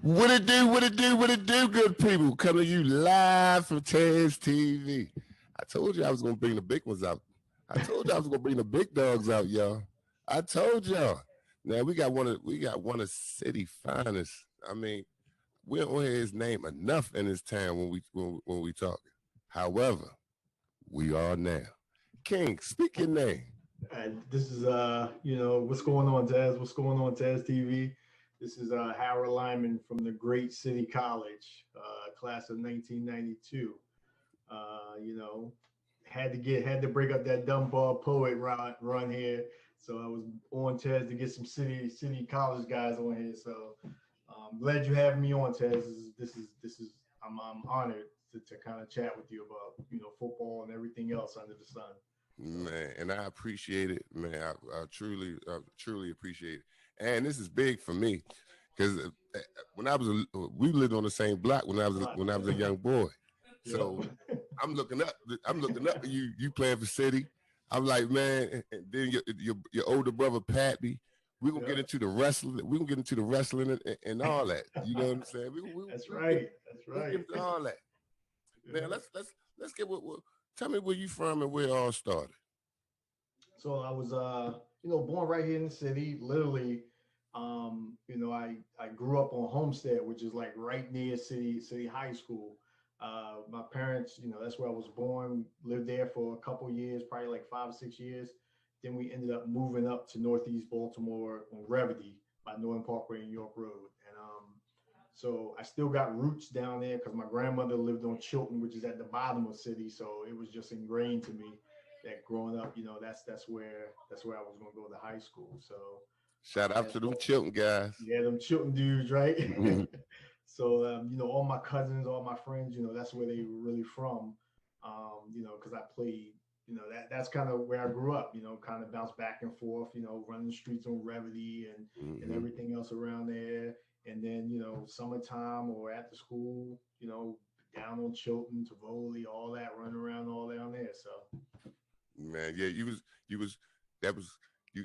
What it do, what it do, what it do, good people. Coming to you live from Taz TV. I told you I was going to bring the big ones out. I told you I was going to bring the big dogs out, y'all. I told y'all. Now, we got one of city finest. I mean, we don't hear his name enough in this town when we talk. However, we are now. King, speak your name. This is what's going on, Taz? What's going on, Taz TV? This is Hat'i Lyman from the great City College, class of 1992. Had to break up that dumb ball poet run here. So I was on Taz to get some city college guys on here. So glad you have me on, Taz. I'm honored to kind of chat with you about football and everything else under the sun. Man, and I appreciate it, man. I truly appreciate it. And this is big for me because when we lived on the same block when I was a young boy. So I'm looking up at you. You playing for City. I'm like, man. And then your older brother Patty. We gonna get into the wrestling. We gonna get into the wrestling and all that. You know what I'm saying? That's right. We'll get into all that. Yeah. Man, let's get what. Tell me where you from and where it all started. So I was, born right here in the city. Literally, I grew up on Homestead, which is like right near City High School. My parents, that's where I was born. Lived there for a couple of years, probably like 5 or 6 years. Then we ended up moving up to Northeast Baltimore on Revity by Northern Parkway and York Road, and so I still got roots down there because my grandmother lived on Chilton, which is at the bottom of the city. So it was just ingrained to me that growing up, that's where I was going to go to high school. So shout out to them Chilton guys. Yeah, them Chilton dudes, right? So all my cousins, all my friends, that's where they were really from. Because I played. That's kind of where I grew up. Kind of bounced back and forth. Running the streets on Revity and everything else around there. And then, summertime or after school, down on Chilton, Tivoli, all that, running around all down there. So, man, yeah, you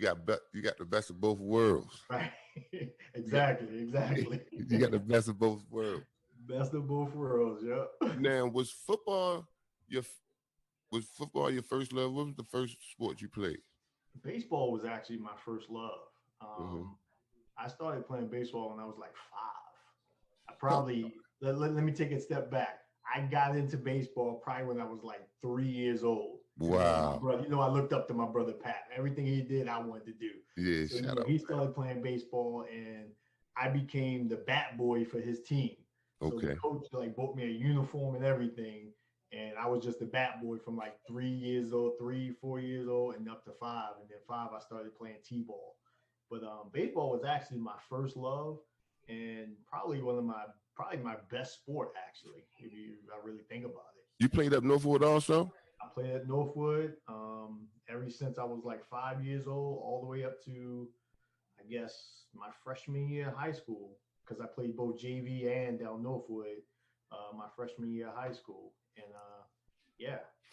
got the best of both worlds. Right. Exactly. You got the best of both worlds. Best of both worlds, yeah. Now, was football your first love? What was the first sport you played? Baseball was actually my first love. I started playing baseball when I was like 5. I probably, let me take a step back. I got into baseball probably when I was like 3 years old. Wow. I looked up to my brother Pat. Everything he did, I wanted to do. Yeah, so, he started playing baseball, and I became the bat boy for his team. So the coach bought me a uniform and everything. And I was just a bat boy from like 3 years old, 4 years old, and up to 5. And then 5, I started playing T-ball. But baseball was actually my first love, and probably my best sport, actually, if I really think about it. You played up Northwood also? I played at Northwood ever since I was like 5 years old, all the way up to, I guess, my freshman year of high school, because I played both JV and down Northwood my freshman year of high school. And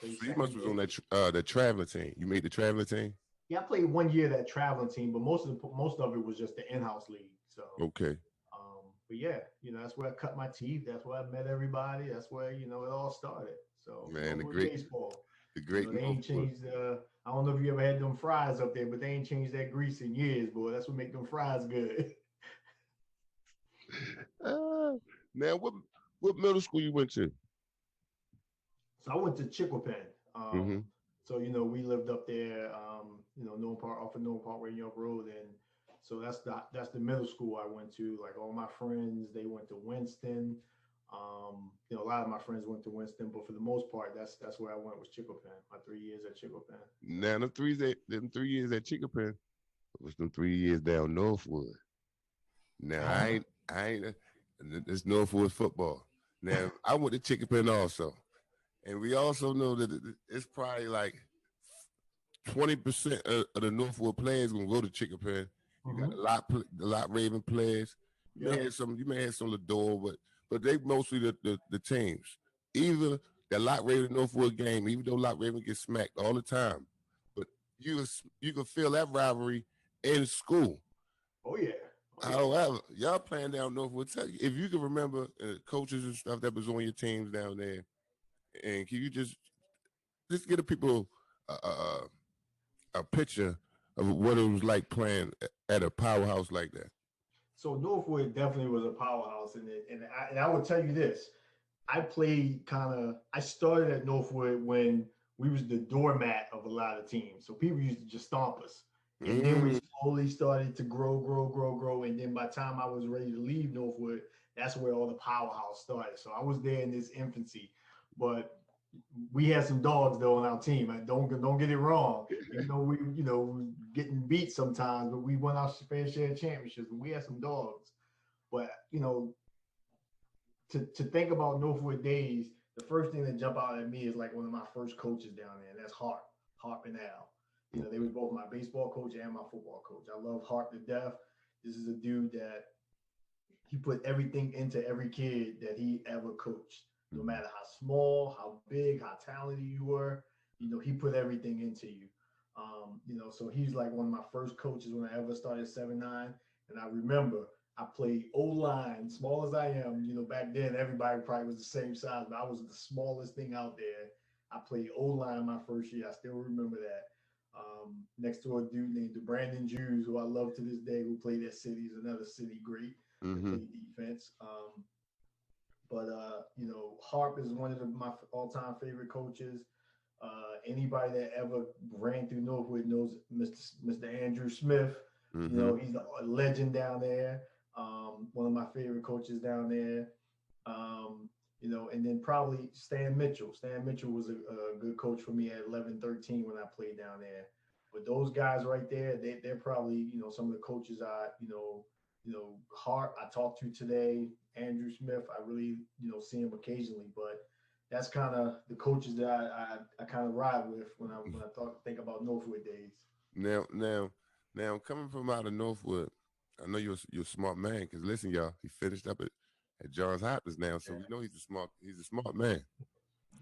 so you must have been on that traveling team. You made the traveling team? Yeah, I played 1 year that traveling team, but most of it was just the in-house league. So but yeah, that's where I cut my teeth. That's where I met everybody. That's where it all started. So man, baseball. The great. They ain't changed. I don't know if you ever had them fries up there, but they ain't changed that grease in years, boy. That's what make them fries good. Now, what middle school you went to? So I went to Chicopin. So we lived up there, off of Northern Parkway, York Road, and so that's the middle school I went to. Like all my friends, they went to Winston. A lot of my friends went to Winston, but for the most part, that's where I went, was Chicopin. My 3 years at Chicopin. Now them 3 years at Chicopin was them 3 years down Northwood. Now I ain't. It's Northwood football. Now I went to Chicopin also. And we also know that it's probably like 20% of the Northwood players gonna go to Chicopin. You got a lot Raven players. You may have some Lador, but they mostly the teams. Either the Lot Raven Northwood game, even though Lot Raven gets smacked all the time, but you can feel that rivalry in school. Oh yeah. However, y'all playing down Northwood. Tell you, if you can remember coaches and stuff that was on your teams down there, and can you just get the people a picture of what it was like playing at a powerhouse like that? So Northwood definitely was a powerhouse in it, and I would tell you this: I played I started at Northwood when we was the doormat of a lot of teams. So people used to just stomp us. And then we Mm. slowly started to grow. And then by the time I was ready to leave Northwood, that's where all the powerhouse started. So I was there in this infancy. But we had some dogs though on our team. Don't get it wrong. Even though we getting beat sometimes, but we won our fair share of championships. But we had some dogs. But to think about Northwood days, the first thing that jump out at me is like one of my first coaches down there, and that's Harp and Al. They was both my baseball coach and my football coach. I love Harp to death. This is a dude that he put everything into every kid that he ever coached. No matter how small, how big, how talented you were, he put everything into you. So he's like one of my first coaches when I ever started 7-9. And I remember I played O line, small as I am. Back then everybody probably was the same size, but I was the smallest thing out there. I played O line my first year. I still remember that. Next to a dude named Brandon Jews, who I love to this day, who played at City, is another City great that Mm-hmm. played defense. But Harp is one of my all-time favorite coaches. Anybody that ever ran through Northwood knows Mr. Andrew Smith. Mm-hmm. He's a legend down there. One of my favorite coaches down there. And then probably Stan Mitchell. Stan Mitchell was a good coach for me at 11-13 when I played down there. But those guys right there, they're probably some of the coaches Hart I talked to today. Andrew Smith, I really see him occasionally, but that's kind of the coaches that I kind of ride with when I think about Northwood days. Now, now, now, coming from out of Northwood, I know you're a smart man. Cause listen, y'all, he finished up at Johns Hopkins now, so we know he's a smart man.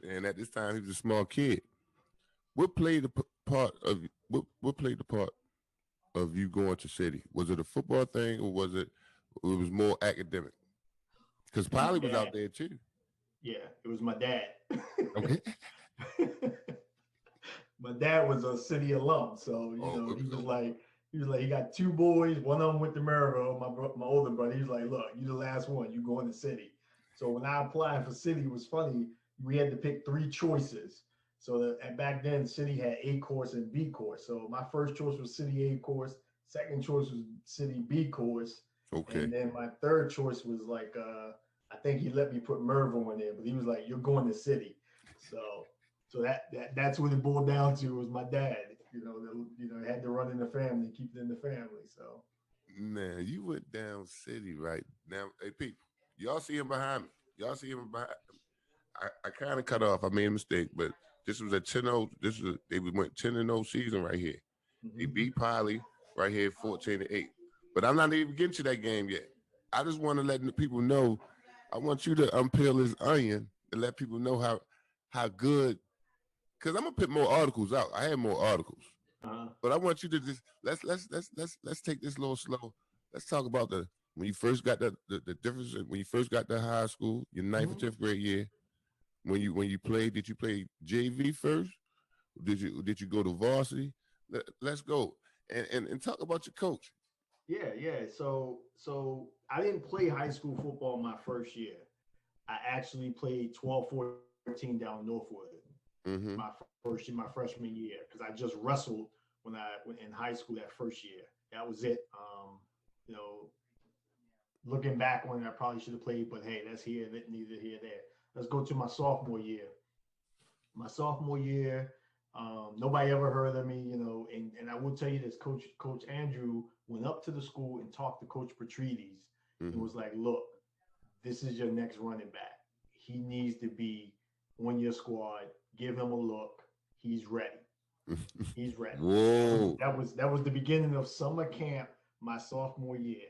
And at this time, he was a small kid. What played the part of what played the part of you going to City? Was it a football thing, or it was more academic? Because My Polly was out dad, there too. yeah, it was my dad. Okay. My dad was a City alum, so Oh, he got two boys. One of them went to Maryville. My older brother. He was like, look, you the last one. You going to City. So when I applied for City, it was funny. We had to pick three choices. So and back then, City had A course and B course. So my first choice was City A course. Second choice was City B course, okay. and then my third choice was like I think he let me put Merville in there, but he was like, "You're going to City." So that's what it boiled down to was my dad. Had to run in the family, keep it in the family. So Man, you went down City right now. Hey, people, y'all see him behind me. Y'all see him behind. I kind of cut off. I made a mistake, but this was a 10-0. They went 10-0 season right here. They mhm. beat Piley right here 14-8. But I'm not even getting to that game yet. I just want to let the people know. I want you to unpeel this onion and let people know how good. Because I'm gonna put more articles out. I have more articles, uh, but I want you to just let's take this a little slow. Let's talk about the when you first got the difference when you first got to high school, your ninth or mhm. 10th grade year. When you played, did you play JV first? Did you go to varsity? Let's go and talk about your coach. Yeah. So I didn't play high school football my first year. I actually played 12-14 down Northwood my Mm-hmm. first year, my freshman year, because I just wrestled when in high school that first year. That was it. You know, Looking back when I probably should have played, but hey, that's neither here there. Let's go to my sophomore year. My sophomore year, nobody ever heard of me, and I will tell you this, Coach Andrew went up to the school and talked to Coach Petrides and Mm-hmm. was like, look, this is your next running back. He needs to be on your squad. Give him a look. He's ready. He's ready. That was Whoa. that was that was the beginning of summer camp my sophomore year.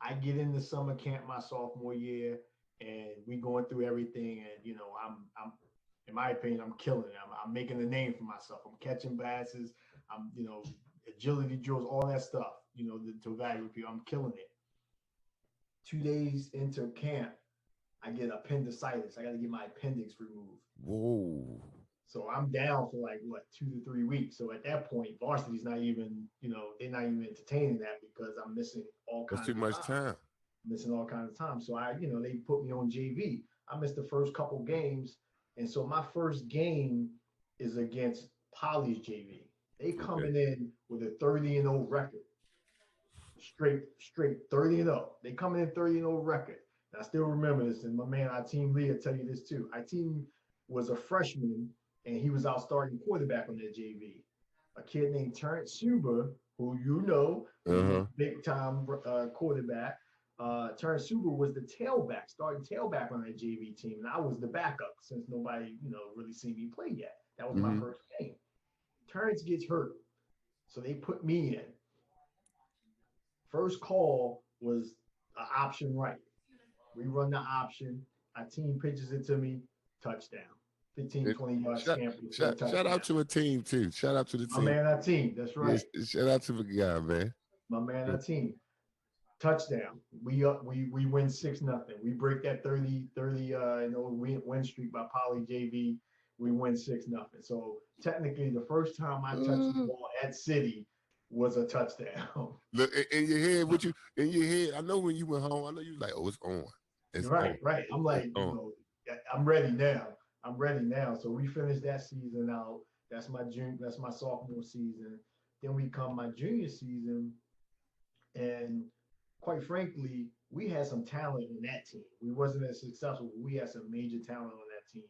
I get into summer camp my sophomore year, and we going through everything. And I'm in my opinion, I'm killing it. I'm making a name for myself. I'm catching passes. I'm agility drills, all that stuff. To evaluate people, I'm killing it. 2 days into camp, I get appendicitis. I got to get my appendix removed. Whoa. So I'm down for like what 2 to 3 weeks. So at that point, varsity's not even, they're not even entertaining that because I'm missing all That's kinds too of much time. time. Missing all kinds of time. So they put me on JV. I missed the first couple games, and so my first game is against Poly's JV. They Okay. coming in with a 30-0 record, straight 30-0. They coming in 30-0 record. And I still remember this, and my man, our team Lee, will tell you this too. Our team was a freshman, and he was out starting quarterback on their JV. A kid named Terrence Suber, who was a Uh-huh. big time quarterback. Terrence Suber was the tailback, starting tailback on that JV team, and I was the backup since nobody, really seen me play yet. That was my Mm-hmm. first game. Terrence gets hurt, so they put me in. First call was an option right. We run the option. Our team pitches it to me, touchdown. 15, It, 20 yard shout, scamper for the shout touchdown. out to a team too. Shout out to the My team. man, our team. That's Yes, right. shout out to the guy, man. My man, Yeah. our team. Touchdown. We win 6-0. We break that 30 win streak by Poly JV. We win 6-0. So technically the first time I touched the ball at City was a touchdown. Look in your head, what you in your head. I know when you went home, I know you was like, oh, it's on. It's on. Right. I'm It's like, on. I'm ready now. I'm ready now. So we finished that season out. That's my sophomore season. Then we come my junior season, and quite frankly, we had some talent on that team. We wasn't as successful, but we had some major talent on that team.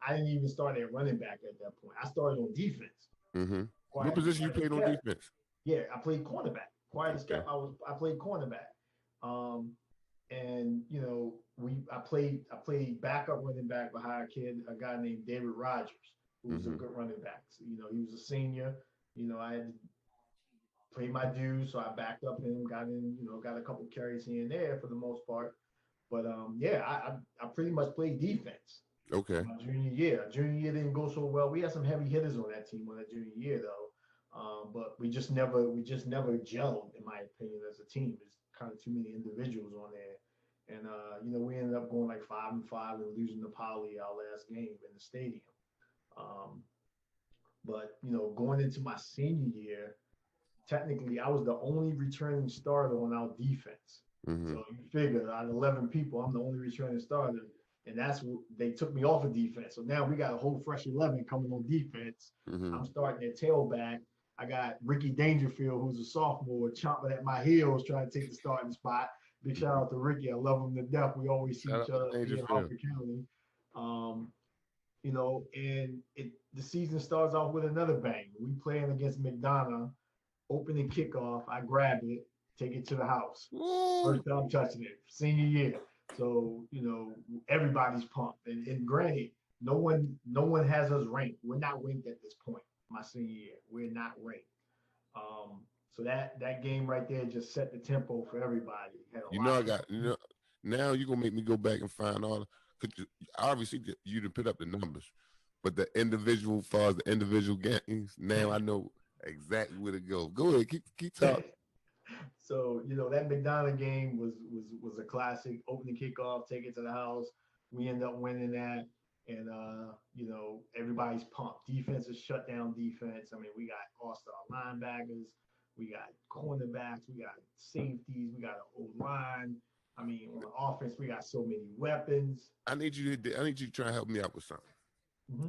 I didn't even start at running back at that point. I started on defense. Mm-hmm. What Quiet, position you quiet as played on kept. defense? Yeah, I played cornerback. Quiet as Okay. kept. I played cornerback. Um, and I played backup running back behind a guy named David Rogers, who was a Mm-hmm. good running back. So, he was a senior. I had to play my dues, so I backed up him, got a couple carries here and there for the most part. But yeah, I pretty much played defense Okay. my junior year. Junior year didn't go so well. We had some heavy hitters on that team on that junior year though. But we just never gelled, in my opinion, as a team. There's kind of too many individuals on there. And we ended up going like 5-5 and losing to Poly our last game in the stadium. Um, but going into my senior year, technically I was the only returning starter on our defense. Mm-hmm. So you figure out of 11 people, I'm the only returning starter. And that's what they took me off of defense. So now we got a whole fresh 11 coming on defense. Mm-hmm. I'm starting at tailback. I got Ricky Dangerfield, who's a sophomore, chomping at my heels trying to take the starting spot. Big shout out to Ricky. I love him to death. We always see Shout each out to other here in Dangerfield. Harford County. Um, and the season starts off with another bang. We playing against McDonough, opening kickoff. I grab it, take it to the house. Woo! First time touching it, senior year. So everybody's pumped. And granted, no one has us ranked. We're not ranked at this point. My senior year, we're not ranked. So that game right there just set the tempo for everybody. Had a You know lot I of got. Now you're gonna make me go back and find all. Cause obviously you didn't put up the numbers, but the individual, as far as the individual games, now I know exactly where to go. Go ahead, keep talking. So that McDonough game was a classic. Opening kickoff, take it to the house. We end up winning that, and everybody's pumped. Defense is shut down defense. I mean, we got all-star linebackers, we got cornerbacks, we got safeties, we got an O line. I mean, on offense, we got so many weapons. I need you to try and help me out with something. Mm-hmm.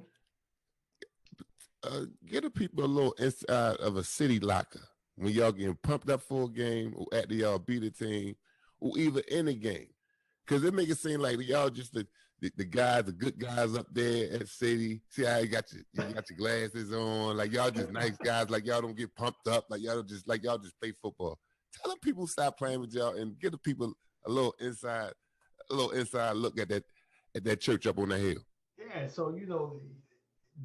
Get the people a little inside of a city locker when y'all getting pumped up for a game or after y'all beat a team or either in a game. Because it make it seem like y'all just the guys, the good guys up there at City. See how you got your glasses on, like y'all just nice guys, like y'all don't get pumped up, like y'all just play football. Tell them people stop playing with y'all and give the people a little inside look at that church up on the hill. Yeah, so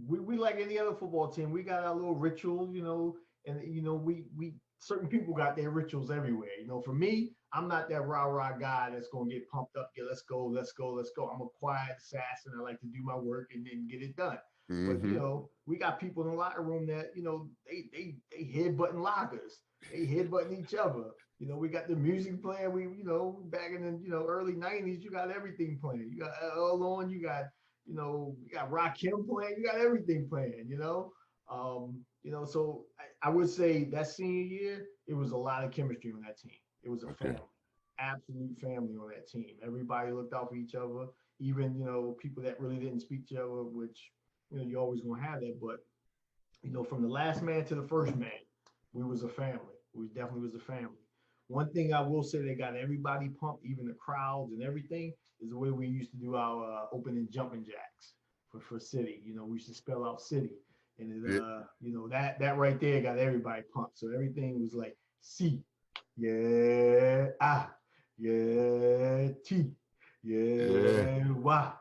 we like any other football team. We got our little rituals, and we certain people got their rituals everywhere. For me, I'm not that rah guy that's gonna get pumped up. Yeah, let's go, let's go, let's go. I'm a quiet assassin. I like to do my work and then get it done. But Mm-hmm. we got people in the locker room that they headbutting lockers, they headbutting each other. We got the music playing. Back in the early '90s, you got everything playing. You got Earl on. You got Rakim playing. You got everything playing. So I would say that senior year, it was a lot of chemistry on that team. It was a Okay. family, absolute family on that team. Everybody looked out for each other. Even people that really didn't speak to each other, which you're always gonna have that. But from the last man to the first man, we was a family. We definitely was a family. One thing I will say, they got everybody pumped, even the crowds and everything, is the way we used to do our opening jumping jacks for City. We used to spell out City, and Yeah. that right there got everybody pumped. So everything was like C, yeah, ah, yeah, T, Yeah. yeah, Y,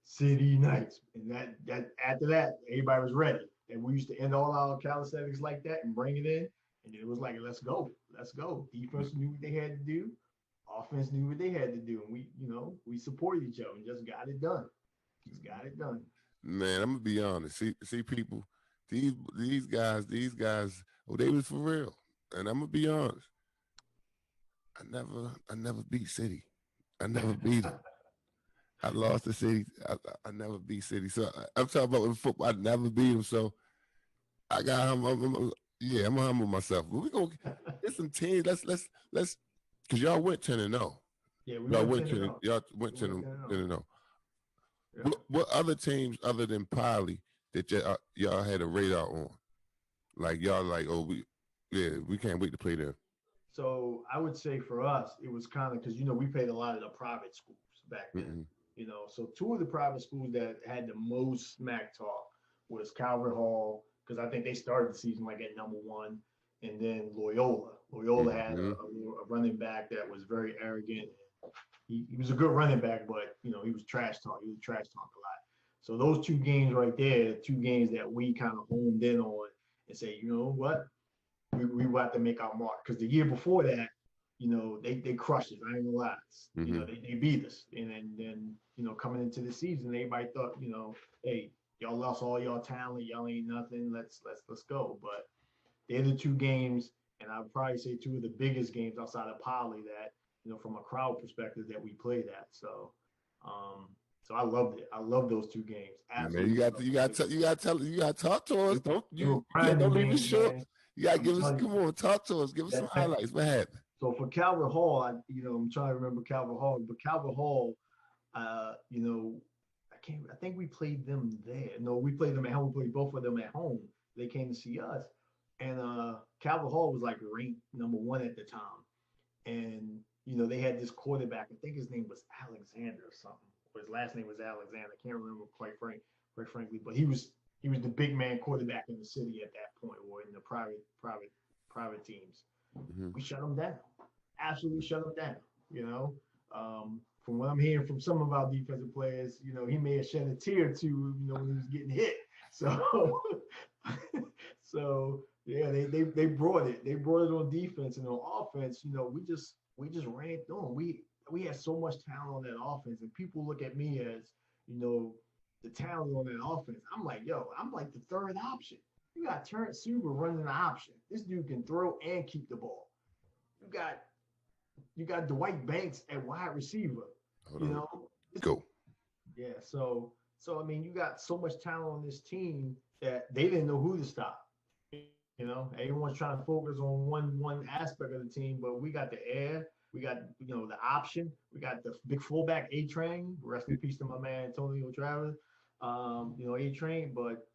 City Nights, and that after that, everybody was ready. And we used to end all our calisthenics like that and bring it in. And it was like, let's go, let's go. Defense knew what they had to do. Offense knew what they had to do. And we supported each other and just got it done. Just got it done. Man, I'm gonna be honest. See, people, these guys, oh, they was for real. And I'm gonna be honest. I never beat City. I never beat them. I lost to City. I never beat City. So I'm talking about in football. I never beat them. So I got yeah, I'm gonna humble myself. But we gonna get some teams. Let's because y'all went 10-0. Yeah, we Y'all went went 10 and 10. 0. Y'all went We 10 went 10 and and 0. 0. Yeah. What other teams other than Piley that y'all had a radar on? Like y'all like, oh, we can't wait to play them. So I would say for us, it was kind of because we played a lot of the private schools back then. Mm-mm. So two of the private schools that had the most smack talk was Calvert Hall, because I think they started the season like at number 1, and then Loyola. Loyola had Mm-hmm. a running back that was very arrogant. He was a good running back, but he was trash talk. He was trash talk a lot. So those two games right there, two games that we kind of honed in on and say, you know what, we about to make our mark. Because the year before that, they crushed us. I ain't gonna lie. Mm-hmm. They beat us. And then coming into the season, everybody thought, hey, y'all lost all y'all talent. Y'all ain't nothing. Let's go. But they're the two games, and I'd probably say two of the biggest games outside of Poly that, from a crowd perspective that we played at. So I loved it. I love those two games. Man, Absolutely. you gotta talk to us. They were Don't grinding leave us games, short. man. You gotta I'm give us. telling Come you, on, talk to us. Give us some that highlights. What happened? so for Calvert Hall, I'm trying to remember Calvert Hall, but Calvert Hall, I can't. I think we played them there. No, we played them at home. We played both of them at home. They came to see us, and Calvert Hall was like ranked number 1 at the time, and they had this quarterback. I think his name was Alexander or something, or his last name was Alexander. I can't remember quite frankly, but he was the big man quarterback in the city at that point, or in the private teams. Mm-hmm. We shut them down. Absolutely shut them down. You know, from what I'm hearing from some of our defensive players, he may have shed a tear or two, when he was getting hit. So, so yeah, they brought it. They brought it on defense and on offense. We just ran through them. We had so much talent on that offense, and people look at me as the talent on that offense. I'm like, yo, I'm like the third option. You got Terrence Suber running the option. This dude can throw and keep the ball. You got Dwight Banks at wide receiver. Hold You on. know, Go. yeah. So I mean, you got so much talent on this team that they didn't know who to stop. Everyone's trying to focus on one aspect of the team, but we got the air, we got the option, we got the big fullback A Train. Rest in peace to my man Antonio Travis. A Train, but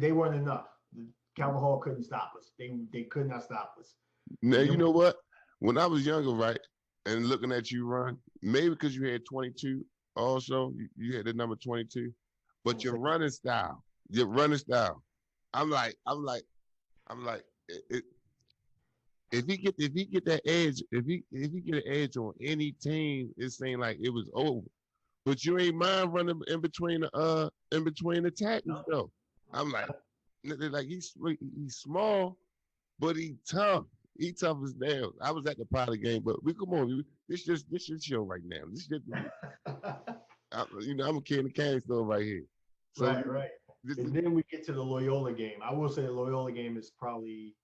they weren't enough. Calvin Hall couldn't stop us. They could not stop us. Now And you then know what? When I was younger, right, and looking at you run, maybe because you had 22, also you had the number 22, but your running style. I'm like, I'm like, I'm like, if he get that edge, if he get an edge on any team, it seemed like it was over. But you ain't mind running in between the tackles though. I'm like he's small, but he tough. He tough as nails. I was at the Poly game, but we come on. This your show right now. I'm a kid in the candy store right here. So right. this And then we get to the Loyola game. I will say the Loyola game is probably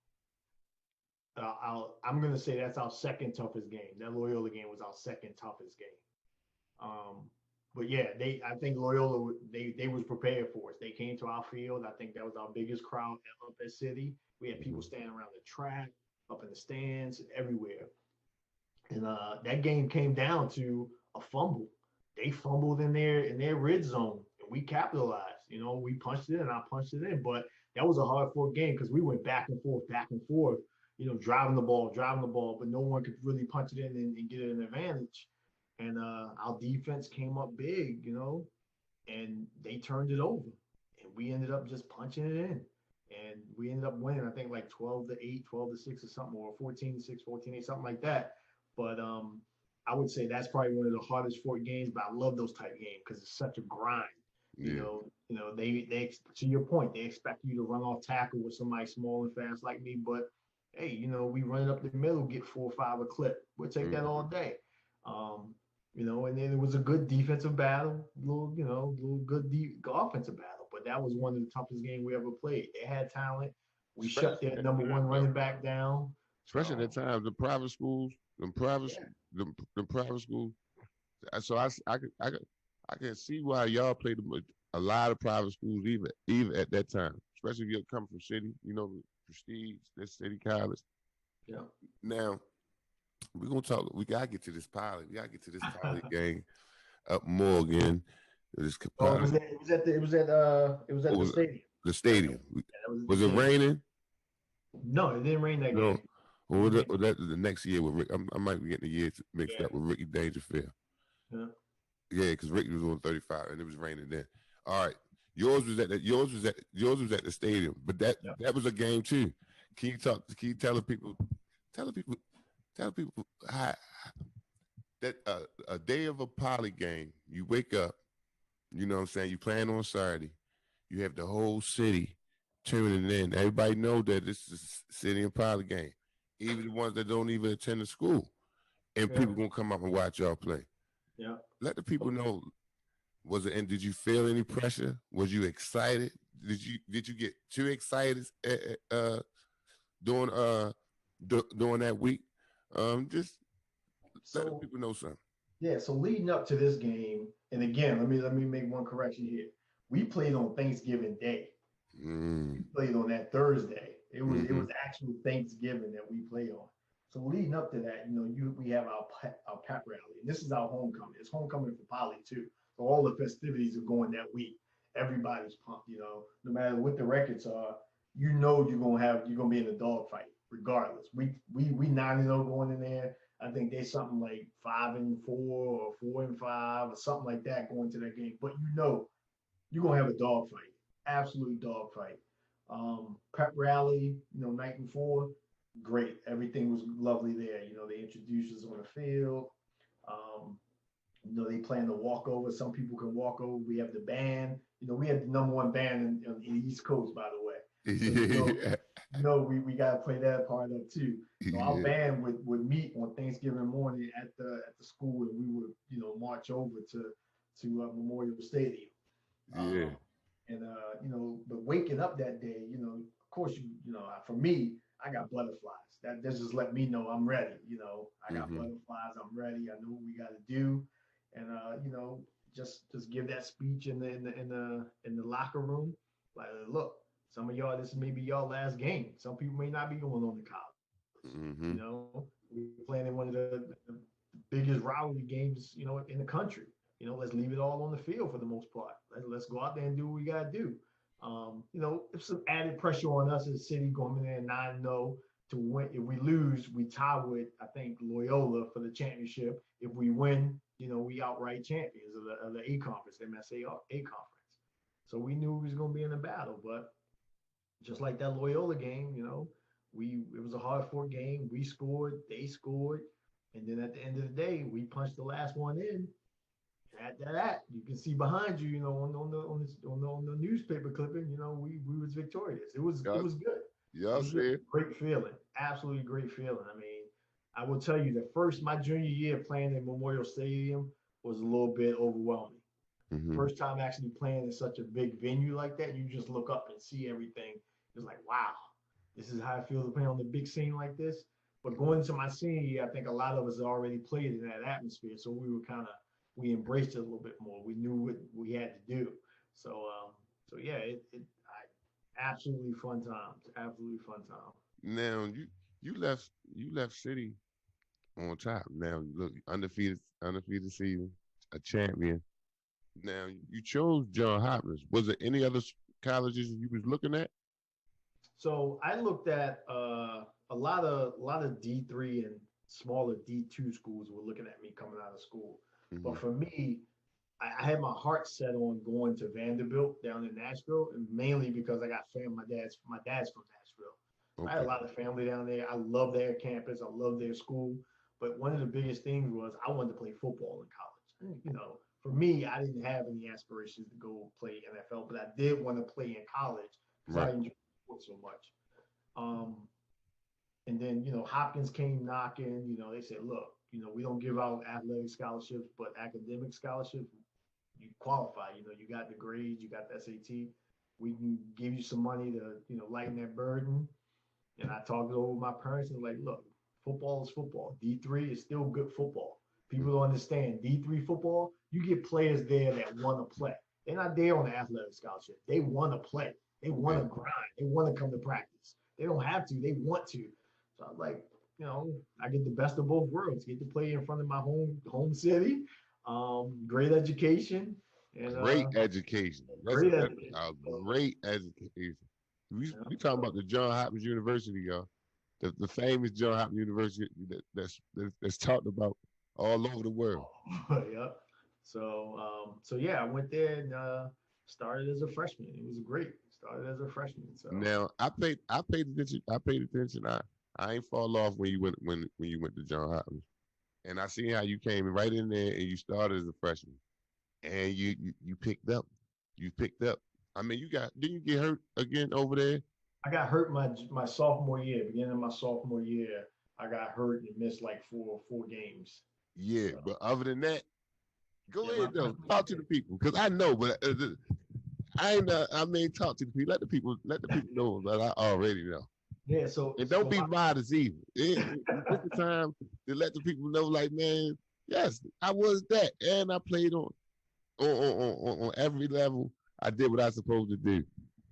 I'm gonna say that's our second toughest game. That Loyola game was our second toughest game. But yeah, I think Loyola, they was prepared for us. They came to our field. I think that was our biggest crowd up at City. We had people standing around the track, up in the stands, everywhere. And that game came down to a fumble. They fumbled in their red zone, and we capitalized. We punched it in, I punched it in. But that was a hard fought game because we went back and forth. Driving the ball, but no one could really punch it in and get an advantage. And our defense came up big, and they turned it over, and we ended up just punching it in, and we ended up winning. I think like 12-8, 12-6, or something, or 14-6, 14-8, something like that. But I would say that's probably one of the hardest fought games. But I love those type of games because it's such a grind. Yeah. They to your point, they expect you to run off tackle with somebody small and fast like me, but hey, we run it up the middle, get 4 or 5 a clip. We'll take that all day. And then it was a good defensive battle, little good offensive battle. But that was one of the toughest games we ever played. They had talent. We shut their number one running back down. Especially at that time, the private schools, the private schools. So I can see why y'all played a lot of private schools even at that time, especially if you're coming from City, prestige, this City College. Yeah. Now we're gonna talk. We gotta get to this pilot. We gotta get to this pilot game up Morgan. This it was at the stadium. The stadium. Yeah, was it raining? No, it didn't rain that game. Well, that the next year with Rick. I might be getting the years mixed up with Ricky Dangerfield. Yeah, because Ricky was on 35 and it was raining then. All right, yours was at the stadium, but that was a game too. Can you tell the people how that a day of a poly game, you wake up, you know what I'm saying, you playing on Saturday, you have the whole city tuning in. Everybody know that this is a city and poly game, even the ones that don't even attend the school, and people gonna come up and watch y'all play. Yeah, let the people know. And did you feel any pressure? Was you excited? Did you get too excited during that week? Just let the people know something. Yeah, so leading up to this game, and again, let me make one correction here. We played on Thanksgiving Day. We played on that Thursday. It was actual Thanksgiving that we played on. So leading up to that, we have our pep rally, and this is our homecoming. It's homecoming for Poly too. So all the festivities are going that week. Everybody's pumped. No matter what the records are, you're gonna be in a dogfight regardless. We 9-0 going in there. I think there's something like 5-4 or 4-5 or something like that going to that game. But you're gonna have a dogfight, absolute dogfight. Pep rally, night before, great. Everything was lovely there. They introduced us on the field. They plan to walk over. Some people can walk over. We have the band. We had the number one band in the East Coast, by the way. So, we got to play that part up too. So our band would meet on Thanksgiving morning at the school, and we would march over to Memorial Stadium. But waking up that day, of course for me, I got butterflies. That just let me know I'm ready. I got butterflies. I'm ready. I know what we got to do, and just give that speech in the locker room. Like, look, some of y'all, this may be y'all last game. Some people may not be going on to college. We're playing in one of the biggest rivalry games, in the country. Let's leave it all on the field for the most part. Let's go out there and do what we got to do. There's some added pressure on us as a city going in there 9-0 to win. If we lose, we tie with, I think, Loyola for the championship. If we win, we outright champions of the A conference, MSA A conference. So we knew we was going to be in a battle, but just like that Loyola game, it was a hard-fought game. We scored, they scored, and then at the end of the day, we punched the last one in. That you can see behind you, on the newspaper clipping, we was victorious. It was good. Yeah, great feeling, absolutely great feeling. I mean, I will tell you, my junior year playing in Memorial Stadium was a little bit overwhelming. First time actually playing in such a big venue like that, you just look up and see everything. It's like, wow, this is how I feel to play on the big scene like this. But going into my senior year, I think a lot of us already played in that atmosphere, so we embraced it a little bit more. We knew what we had to do. So so yeah, absolutely fun times, absolutely fun time. Now you left City on top. Now look, undefeated season, a champion. Now you chose John Hopkins. Was there any other colleges you was looking at? So I looked at a lot of D3 and smaller D2 schools were looking at me coming out of school. Hmm. But for me, I had my heart set on going to Vanderbilt down in Nashville, and mainly because I got family. My dad's from Nashville. So I had a Okay. lot of family down there. I love their campus. I love their school. But one of the biggest things was I wanted to play football in college. And, for me, I didn't have any aspirations to go play NFL, but I did want to play in college because I Right. enjoyed sports so much. Um, and then, Hopkins came knocking. They said, look, we don't give out athletic scholarships, but academic scholarships, you qualify. You got the grades, you got the SAT. We can give you some money to, lighten that burden. And I talked it over with my parents and like, look, football is football. D3 is still good football. People don't understand D3 football. You get players there that want to play. They're not there on the athletic scholarship. They want to play. They want Yeah. to grind. They want to come to practice. They don't have to. They want to. So I was like, I get the best of both worlds. Get to play in front of my home city. Great education and Great education. great That's education. a So, great education. We talking about so the John Hopkins University, y'all. The famous John Hopkins University that's talked about all over the world. yep. So yeah, I went there and started as a freshman. It was great. Started as a freshman. So Now I paid attention. I paid attention. I ain't fall off when you went to John Hopkins, and I seen how you came right in there and you started as a freshman, and you picked up. You picked up. I mean, didn't you get hurt again over there? I got hurt my sophomore year. Beginning of my sophomore year, I got hurt and missed like four games. Yeah, So but other than that, go yeah, my ahead though. freshman Talk to year. the people because I know, but I ain't. I mean, talk to the people. Let the people know that I already know. Yeah. So And don't so be my modest either. It's the time to let the people know, like, man, yes, I was that, and I played on every level. I did what I was supposed to do.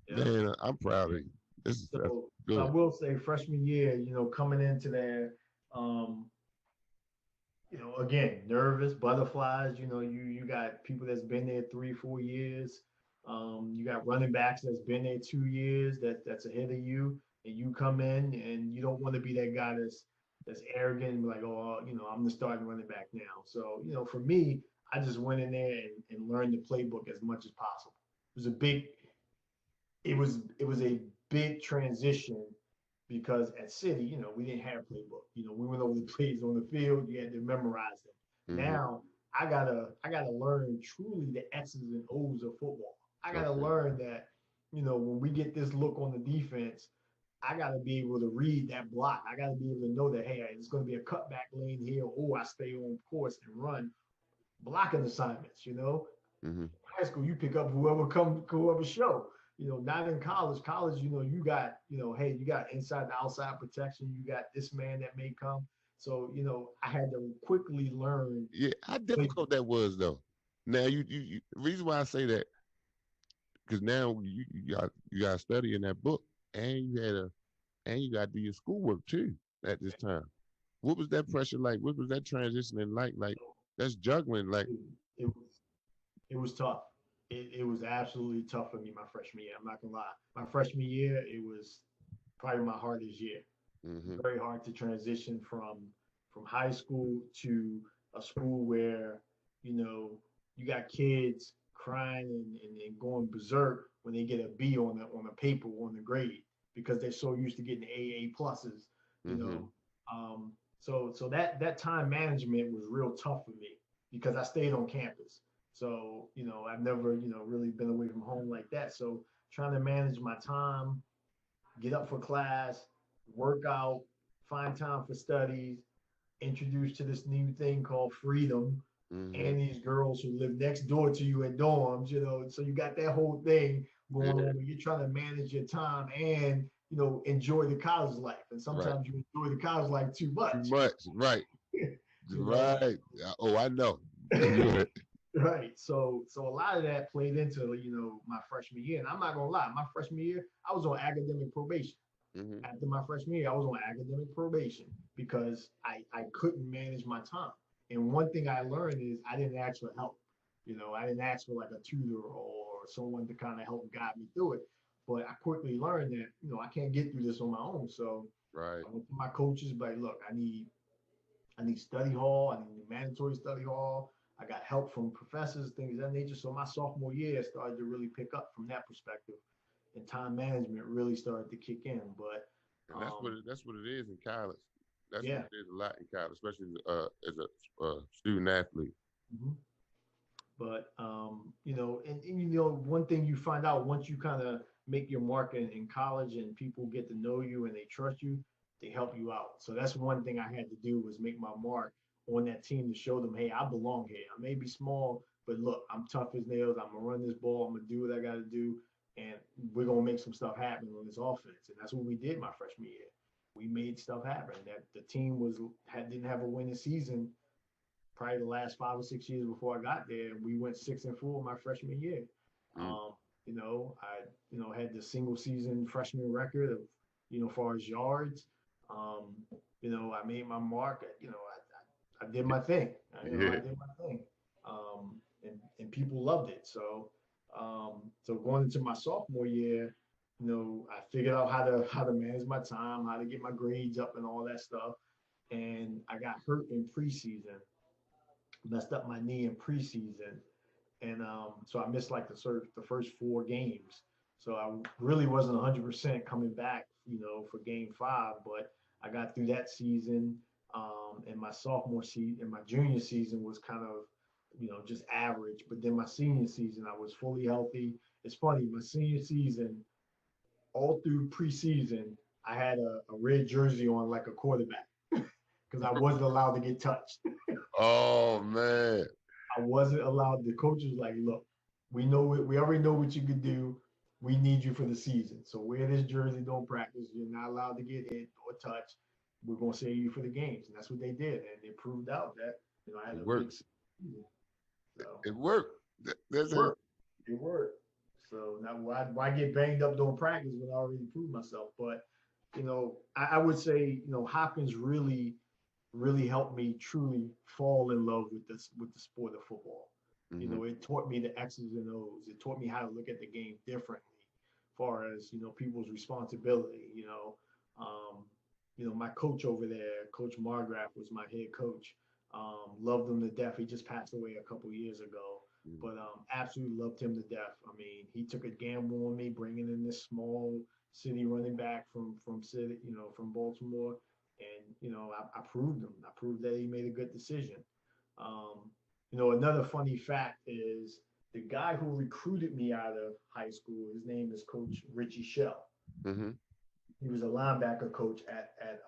yeah. Man, I'm proud of you. That's So I good. will say freshman year, coming into there, um, again, nervous, butterflies. You got people that's been there 3, 4 years. You got running backs that's been there 2 years that's ahead of you, and you come in and you don't want to be that guy that's arrogant and be like, oh, I'm the starting running back now. So, for me, I just went in there and learned the playbook as much as possible. It was a big, it was a big transition because at City, we didn't have playbook. We went over the plays on the field. You had to memorize them. Hmm. Now I gotta learn truly the X's and O's of football. I gotta Okay. learn that, when we get this look on the defense, I gotta be able to read that block. I gotta be able to know that, hey, it's gonna be a cutback lane here, or I stay on course and run blocking assignments. Hmm. High school, you pick up whoever show. Not in college. College, you got, hey, you got inside and outside protection. You got this man that may come. So, I had to quickly learn. Yeah, how Like, difficult that was though. Now the reason why I say that because now you got to study in that book, and you got to do your schoolwork too at this time. What was that pressure like? What was that transitioning like? Like that's juggling. Like, it was it was tough. It was absolutely tough for me my freshman year. I'm not gonna lie. My freshman year, it was probably my hardest year. hmm. Very hard to transition from high school to a school where you know you got kids crying and going berserk when they get a B on the paper on the grade because they're so used to getting A pluses. You Hmm. know, so that time management was real tough for me because I stayed on campus. So I've never really been away from home like that. So trying to manage my time, get up for class, work out, find time for studies, introduced to this new thing called freedom, Hmm. and these girls who live next door to you in dorms. So you got that whole thing going Yeah. on where you're trying to manage your time and enjoy the college life. And Right. sometimes you enjoy the college life too Too much. much. Right. you know, Right. Oh, I know. Yeah. right. So a lot of that played into my freshman year. And I'm not gonna lie, my freshman year, I was on academic probation. Hmm. After my freshman year, I was on academic probation because I couldn't manage my time. And one thing I learned is I didn't ask for help. I didn't ask for like a tutor or someone to kind of help guide me through it. But I quickly learned that, I can't get through this on my own. So Right. I went to my coaches, but look, I need study hall, I need mandatory study hall. I got help from professors, things of that nature. So my sophomore year started to really pick up from that perspective, and time management really started to kick in. But And that's what it is in college. That's what yeah. it is a lot in college, especially as a student athlete. Mhm. But one thing you find out once you kind of make your mark in college and people get to know you and they trust you, they help you out. So that's one thing I had to do was make my mark on that team to show them, hey, I belong here. I may be small, but look, I'm tough as nails. I'm gonna run this ball. I'm gonna do what I got to do, and we're gonna make some stuff happen on this offense. And that's what we did my freshman year. We made stuff happen. That the team didn't have a winning season probably the last 5 or 6 years before I got there. We went 6-4 my freshman year. Mm. I had the single season freshman record of far as yards. Um, I made my mark. I did my thing. I Yeah. did my thing. And people loved it. So going into my sophomore year, I figured out how to manage my time, how to get my grades up, and all that stuff. And I got hurt in preseason, messed up my knee in preseason, and so I missed like the first 4 games. So I really wasn't 100% coming back, for Game 5. But I got through that season, and my sophomore season and my junior season was kind of, just average. But then my senior season, I was fully healthy. It's funny, my senior season, all through preseason, I had a red jersey on like a quarterback because I wasn't allowed to get touched. Oh man. I wasn't allowed. The coach was like, "Look, we know it. We already know what you could do. We need you for the season. So wear this jersey. Don't practice. You're not allowed to get hit or touch. We're gonna save you for the games." And that's what they did, and it proved out that I had It a big works. season. So It worked. it That's it. worked. It worked. So now why get banged up doing practice when I already proved myself? But I would say Hopkins really helped me truly fall in love with the sport of football. Hmm. It taught me the X's and O's. It taught me how to look at the game differently, as far as people's responsibility. Um, my coach over there, Coach Margraf, was my head coach. Loved him to death. He just passed away a couple years ago, but absolutely loved him to death. I mean, he took a gamble on me, bringing in this small city running back from city, from Baltimore, and I proved him. I proved that he made a good decision. Um, Another funny fact is the guy who recruited me out of high school. His name is Coach Richie Shell. Hmm. He was a linebacker coach at at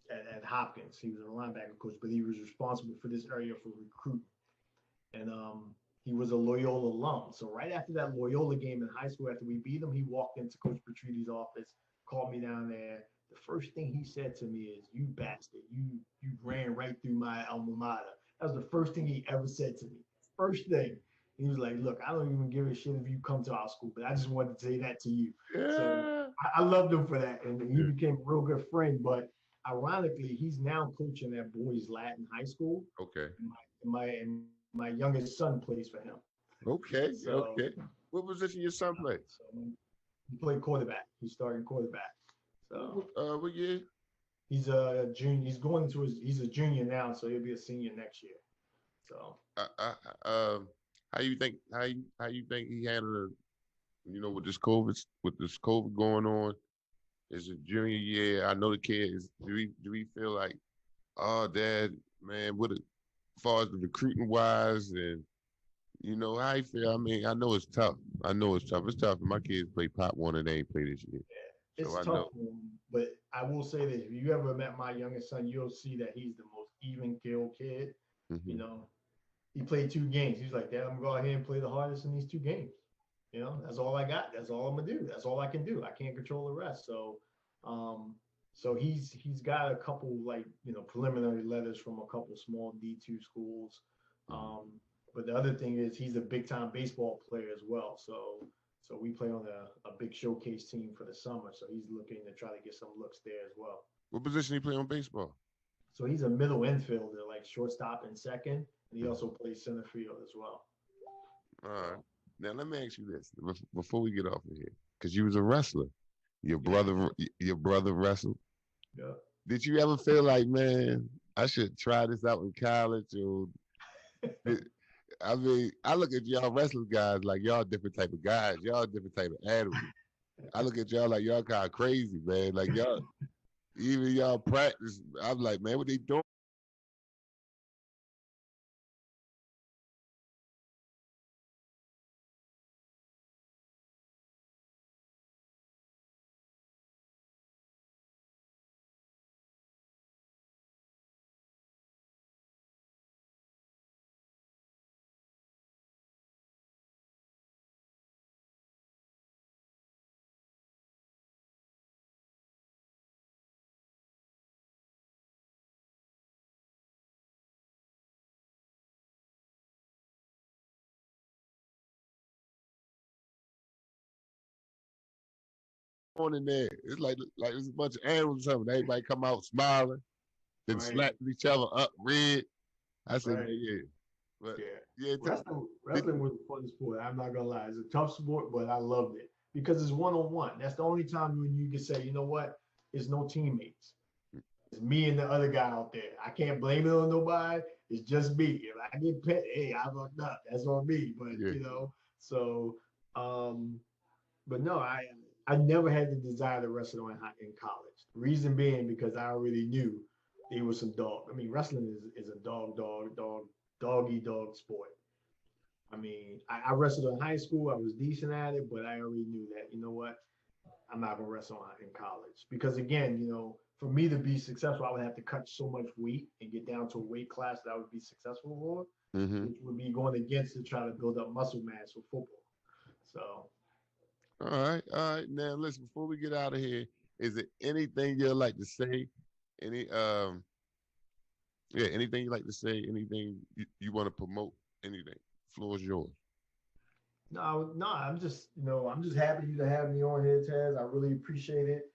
at Hopkins. He was a linebacker coach, but he was responsible for this area for recruiting. And he was a Loyola alum. So right after that Loyola game in high school, after we beat him, he walked into Coach Petriti's office, called me down there. The first thing he said to me is, "You bastard, you ran right through my alma mater." That was the first thing he ever said to me. First thing. He was like, "Look, I don't even give a shit if you come to our school, but I just wanted to say that to you." So Yeah. I loved him for that, and he Yeah. became a real good friend. But ironically, he's now coaching at Boys Latin High School. Okay. And my youngest son plays for him. Okay. So, Okay. What position your son play? so he played quarterback. He's starting quarterback. So What year? he's a junior. He's a junior now, so he'll be a senior next year. So Uh, uh, um, how you think he handled it? With this COVID going on. It's a junior year. I know the kid is. Do we feel like, oh, Dad, man, as far as the recruiting wise, and how you feel? I mean, I know it's tough. I know it's tough. It's tough. My kids play Pop One and they ain't play this year, yeah, so it's I tough know. for him. But I will say this: if you ever met my youngest son, you'll see that he's the most even killed kid. You Hmm. know, he played 2 games. He's like, "Dad, I'm gonna go out here and play the hardest in these 2 games." You know, that's all I got. That's all I'm gonna do. That's all I can do. I can't control the rest. Um, so he's got a couple like preliminary letters from a couple small D2 schools. Mhm. Um, but the other thing is he's a big time baseball player as well. So we play on a big showcase team for the summer. So he's looking to try to get some looks there as well. What position you play on baseball? So he's a middle infielder, like shortstop and second, and he Mhm. also plays center field as well. All right. So Now let me ask you this before we get off of here, because you was a wrestler. yeah, Your brother wrestled. yeah. Did you ever feel like, man, I should try this out in college? Or I mean, I look at y'all wrestling guys like y'all different type of guys. Y'all different type of animals. I look at y'all like y'all kind of crazy, man. Like y'all, even y'all practice. I'm like, man, what they doing on in there? It's like it's a bunch of animals or something. Everybody come out smiling, then Right, slapping each other up red. I said, right. man, yeah. But Yeah. yeah, did, Wrestling was a fun sport. I'm not gonna lie. It's a tough sport, but I loved it because it's one on one. That's the only time when you can say, you know what, it's no teammates. It's me and the other guy out there. I can't blame it on nobody. It's just me. If I get pet, hey, I fucked up. That's on me. But yeah. so um, but no, I never had the desire to wrestle in college. Reason being because I already knew they was some dog. I mean, wrestling is a dog eat dog sport. I mean, I wrestled in high school. I was decent at it, but I already knew that, you know what, I'm not gonna wrestle in college because again, for me to be successful, I would have to cut so much weight and get down to a weight class that I would be successful for, Mm-hmm. which would be going against to try to build up muscle mass for football. So All right, all right. Now listen, before we get out of here, is there anything you'd like to say? Any yeah, anything you like to say, anything you want to promote, anything. Floor is yours. no, I'm just happy to have me on here, Taz. I really appreciate it.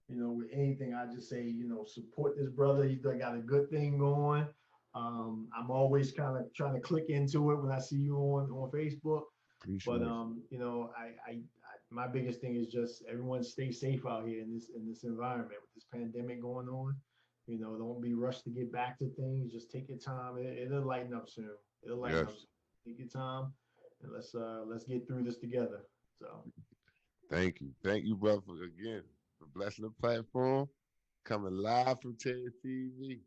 With anything, I just say, support this brother. He's got a good thing going. I'm always kind of trying to click into it when I see you on Facebook. But Appreciate my biggest thing is just everyone stay safe out here in this environment with this pandemic going on. Don't be rushed to get back to things. Just take your time. It'll lighten up soon. It'll it. lighten Yes. up soon. Take your time and let's get through this together. So Thank you. Thank you, brother, again for blessing the platform. Coming live from TED TV.